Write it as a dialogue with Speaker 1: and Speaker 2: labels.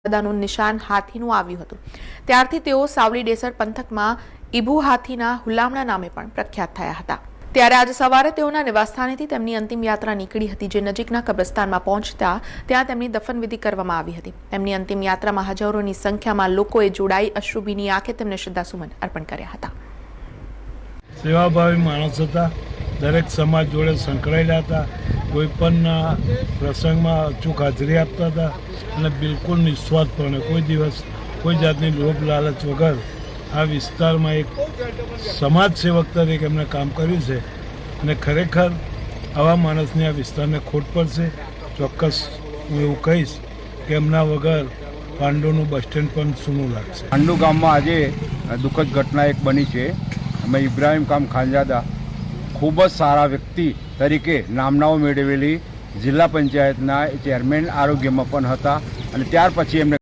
Speaker 1: દાદાનું નિશાન હાથીનું આવ્યું હતું। ત્યારથી તેઓ સાવલી ડેસર પંથકમાં ઈભુ હાથીના હુલામણા નામે પણ પ્રખ્યાત થયા હતા। ત્યારે આજે સવારે તેઓના નિવાસસ્થાનેથી તેમની અંતિમ યાત્રા નીકળી હતી, જે નજીકના કબ્રસ્તાનમાં પહોંચતા ત્યાં તેમની દફનવિધિ કરવામાં આવી હતી। તેમની અંતિમ યાત્રામાં હજારોની સંખ્યામાં લોકોએ જોડાઈ અશ્રુભીની આંખે તેમને શ્રદ્ધાસુમન અર્પણ કર્યા હતા।
Speaker 2: સેવાભાવી માણસ હતા, દરેક સમાજ જોડે સંકળાયેલા હતા, કોઈ પણ પ્રસંગમાં અચૂક હાજરી આપતા હતા અને બિલકુલ નિસ્વાર્થપણે કોઈ દિવસ કોઈ જાતની લોભ લાલચ વગર આ વિસ્તારમાં એક સમાજ સેવક તરીકે એમણે કામ કર્યું છે અને ખરેખર આવા માણસની આ વિસ્તારને ખોટ પડશે। ચોક્કસ હું એવું કહીશ કે એમના વગર પાંડુનું બસ સ્ટેન્ડ પણ સૂનું લાગશે।
Speaker 3: પાંડુ ગામમાં આજે દુઃખદ ઘટના એક બની છે। અમે ઇબ્રાહિમ ખાન ખાનજાદા ખૂબ જ સારા વ્યક્તિ તરીકે નામનાઓ મેળવેલી જિલ્લા પંચાયતના ચેરમેન આરોગ્યમાં પણ હતા અને ત્યાર પછી એમને